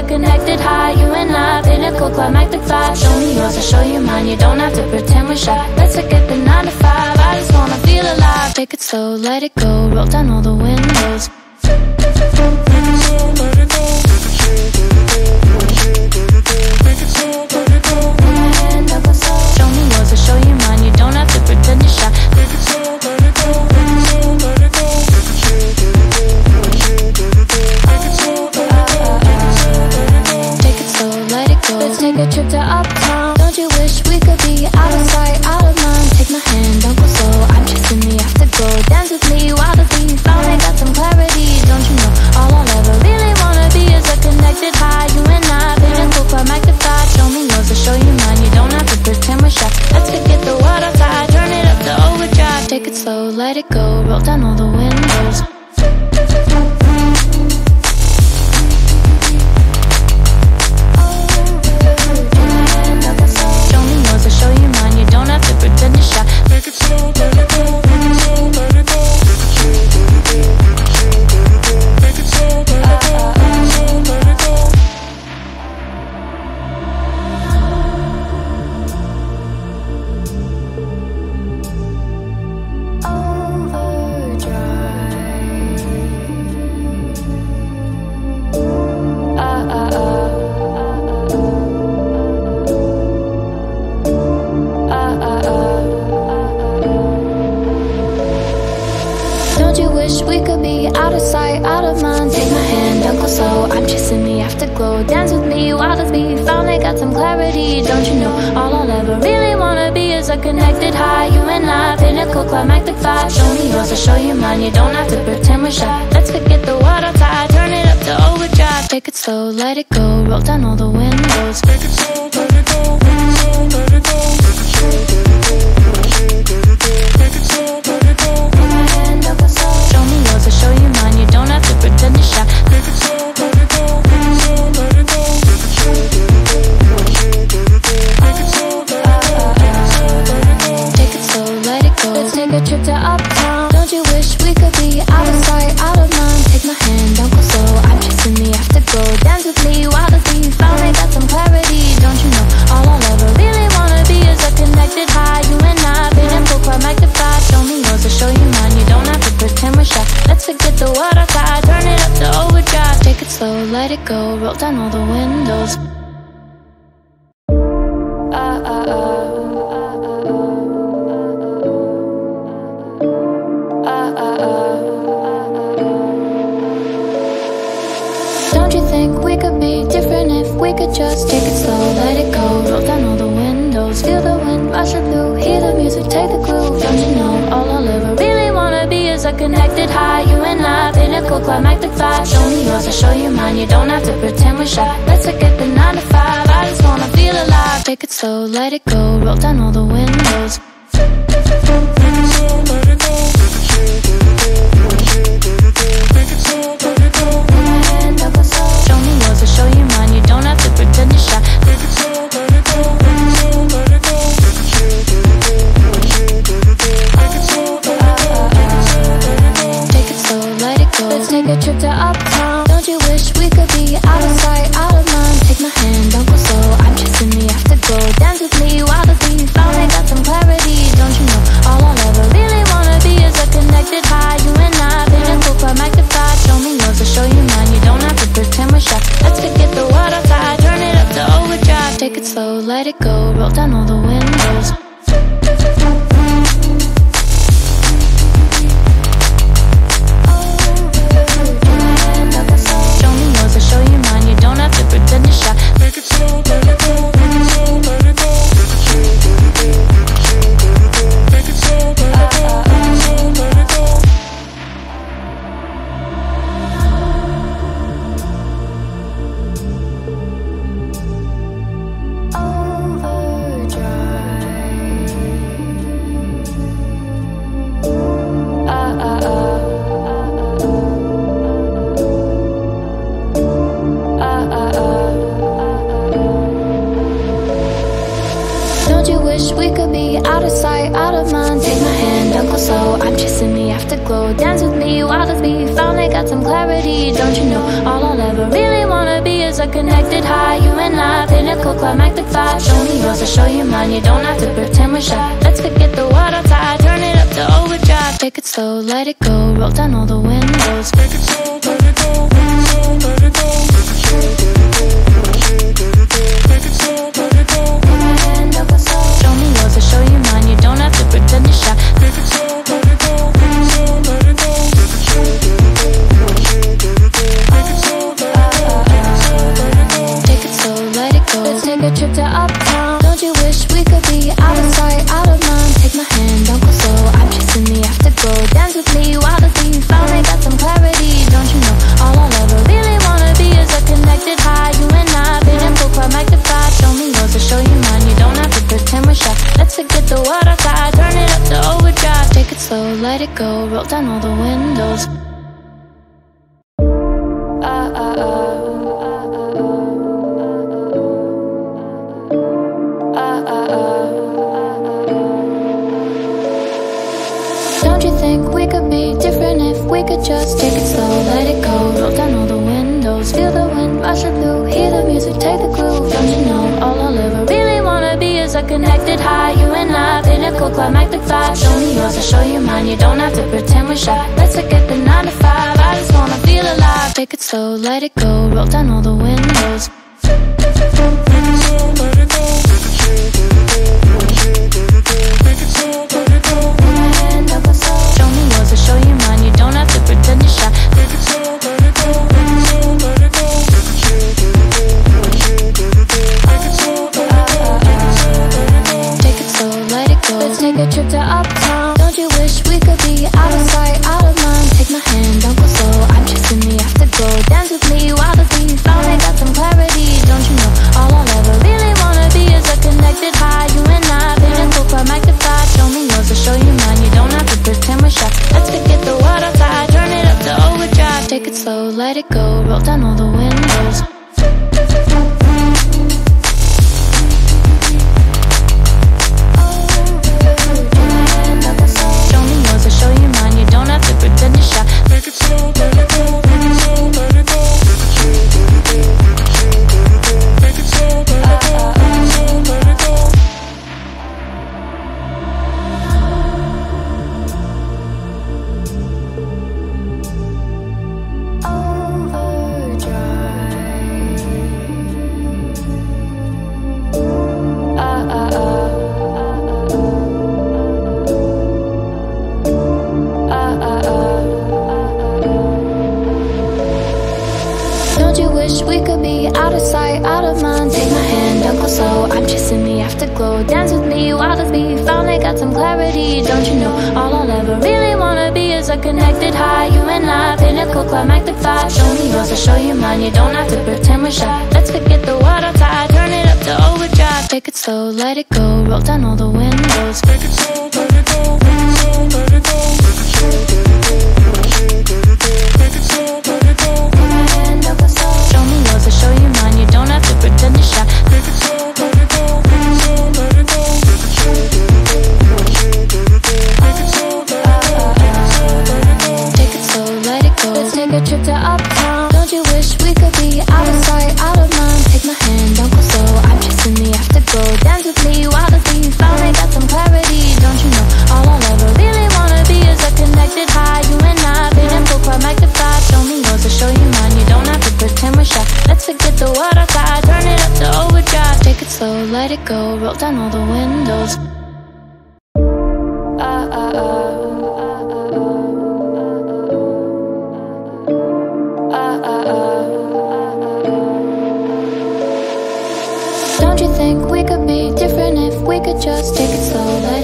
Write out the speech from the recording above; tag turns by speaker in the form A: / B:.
A: a connected high. You and I, pinnacle, climactic vibe. Show me yours, I'll show you mine. You don't have to pretend we're shy. Let's forget the 9 to 5. I just wanna feel alive. Take it slow, let it go. Roll down all the windows. Show me yours, I'll show you mine. You don't have to pretend you're shy. Let's take a trip to uptown. Don't you wish we could be out of sight, out of mind? Take my hand, don't go slow. I'm chasing the afterglow. Dance with me while the beat finally got some clarity. Don't you know, all I'll ever really wanna be is a connected high. You and I, pinnacle, climactic vibe. Show me yours, I'll show you mine. You don't have to pretend we're shy. Let's forget the world outside, turn it up to overdrive. Take it slow, let it go, roll down all the windows. Pretend you're shy. Take it slow, let it go. Take it slow, let it go. Take it slow, let it go. Let it go. Don't you wish we could be out of sight, out of mind? Take my hand, don't go slow. I'm chasing the afterglow. Dance with me while the beat finally got some clarity. Don't you know, all I'll ever really wanna be is a connected high. You and I, pinnacle, climactic vibe. Show me yours, I'll show you mine. You don't have to pretend we're shy. Let's forget the world outside, turn it up to overdrive. Take it slow, let it go, roll down all the windows. Take it slow, let it go. Take it slow, let it go. Take it slow, let it go. Take my hand, don't go slow. Show me yours, I'll show you mine. You don't have to pretend you're shy. Take it slow, let it go. Take it slow, let it go. Take it slow, take it slow, let it go. Let's take a trip to uptown. Don't you wish we could be out of sight, out of mind? Take my hand, don't go slow. I'm chasing the afterglow. Dance with me while the beat finally got some clarity. Don't you know, all I'll ever really wanna be is a connected high. You and I, pinnacle, climactic vibe. Show me yours, I'll show you mine. You don't have to pretend we're shy. Let's forget the world outside, turn it up to overdrive. Take it slow, let it go, roll down all the windows. Don't you think we could be different if we could just take it slow, let it go, roll down all the windows. Feel the wind rushing through, hear the music, take the groove. Don't you know, all I'll ever really wanna be is a connected high. You and I, pinnacle, climactic vibe. Show me yours, I'll show you mine. You don't have to pretend we're shy. Let's forget the 9 to 5. I just wanna feel alive. Take it slow, let it go, roll down all the windows. Take it slow, let it go. Take it slow, let it go. Put my hand up a slow. Show me yours, I'll show you mine. You don't have to pretend you're shy. Take it slow, let it go. Take it slow, let it go. Take it slow, take it slow, let it go. Let's take a trip to uptown. Don't you wish we could be out of sight, out of mind? Take my hand, don't go slow. I'm chasing the afterglow. Dance with me while the beat finally got some clarity. Don't you know, all I'll ever really wanna be is a connected high. You and I, pinnacle, climactic vibe. Show me yours, I'll show you mine. You don't have to pretend we're shy. Let's forget the world outside, turn it up to overdrive. Take it slow, let it go, roll down all the windows. Show me yours, I'll show you mine. You don't have to pretend you're shy. Take it slow, let it go. Take it slow, let it go. Take it slow, let it go. Let it go. Don't you wish we could be out of sight, out of mind? Take my hand, don't go slow. I'm chasing the afterglow. Dance with me while the beat finally got some clarity. Don't you know, all I'll ever really wanna be is a connected high. You and I, pinnacle, climactic vibe. Show me yours, I'll show you mine. You don't have to pretend we're shy. Let's forget the world outside, turn it up to overdrive. Take it slow, let it go, roll down all the windows. Take it slow, let it go, let it go, let it go. Take it slow, let it go. Put my hand up and slow. Show me yours, I'll show you mine. You don't have to pretend you're shy. Take it slow, let it go, let it go, let it go. Take it slow, let it go. Let's take a trip to uptown. Don't you wish we could be out of sight, out of mind? Take my hand, don't go slow. I'm chasing the afterglow. Dance with me while the beat finally got some clarity. Don't you know, all I'll ever really wanna be is a connected high. You and I, pinnacle, climactic vibe. Show me yours, I'll show you mine. You don't have to pretend we're shy. Let's forget the world outside, turn it up to overdrive. Take it slow, let it go, roll down all the windows. Don't you think we could be different if we could just take it slow, let it go, roll down all the windows. Feel the wind rushing through, hear the music, take the groove. Don't you know, all I'll ever really wanna be is a connected high. You and I, pinnacle, climactic vibe. Show me yours, I'll show you mine. You don't have to pretend we're shy. Let's forget the 9 to 5, I just wanna feel alive. Take it slow, let it go, roll down all the windows. Show me yours, I'll show you mine. You don't have to pretend you're shy. Take it slow, let it go, let it go, let it go. Take it slow, let it go. Let's take a trip to uptown. Don't you wish we could be out of sight, out of mind? Take my hand, don't go slow. I'm chasing the afterglow. Dance with me while the beat finally got some clarity. Don't you know, all I'll ever really wanna be is a connected high. You and I, pinnacle, climactic vibe. Show me yours, I'll show you mine. You don't have to pretend we're shy. Let's forget the world outside, turn it up to overdrive. Take it slow, let it go, roll down all the windows. Show me yours, I'll show you mine. You don't have to pretend you're shy. Take it slow, let it go, let it go, let it go. Take it slow, let it go, let it go. Don't you wish we could be out of sight, out of mind? Take my hand, don't go slow. I'm chasing the afterglow. Dance with me while the beat finally got some clarity. Don't you know, all I'll ever really wanna be is a connected high. You and I, pinnacle, climactic vibe. Show me yours, I'll show you mine. You don't have to pretend we're shy. Let's forget the world outside, turn it up to overdrive. Take it slow, let it go, roll down all the windows. Take it slow, let it go, let it go, let it go, let it go. Take it slow, let it go. Put my hand up and slow. Show me yours, I'll show you mine. You don't have to pretend you're shy. Take it slow, let it go, let it go, let it go. Take it slow, let it go. Take it slow, let it go. Let's take a trip to uptown. Don't you wish we could be out of sight, out of mind? Take my hand, don't go slow. I'm chasing the afterglow. Dance with me while the beat finally got some clarity. Don't you know, all I'll ever really wanna be is a connected high. You and I, pinnacle, climactic vibe. Show me yours, I'll show you mine. You don't have to pretend we're shy. Let's forget the world outside, turn it up to overdrive. Take it slow, let it go, roll down all the windows. Don't you think we could be different if we could just take it slow, let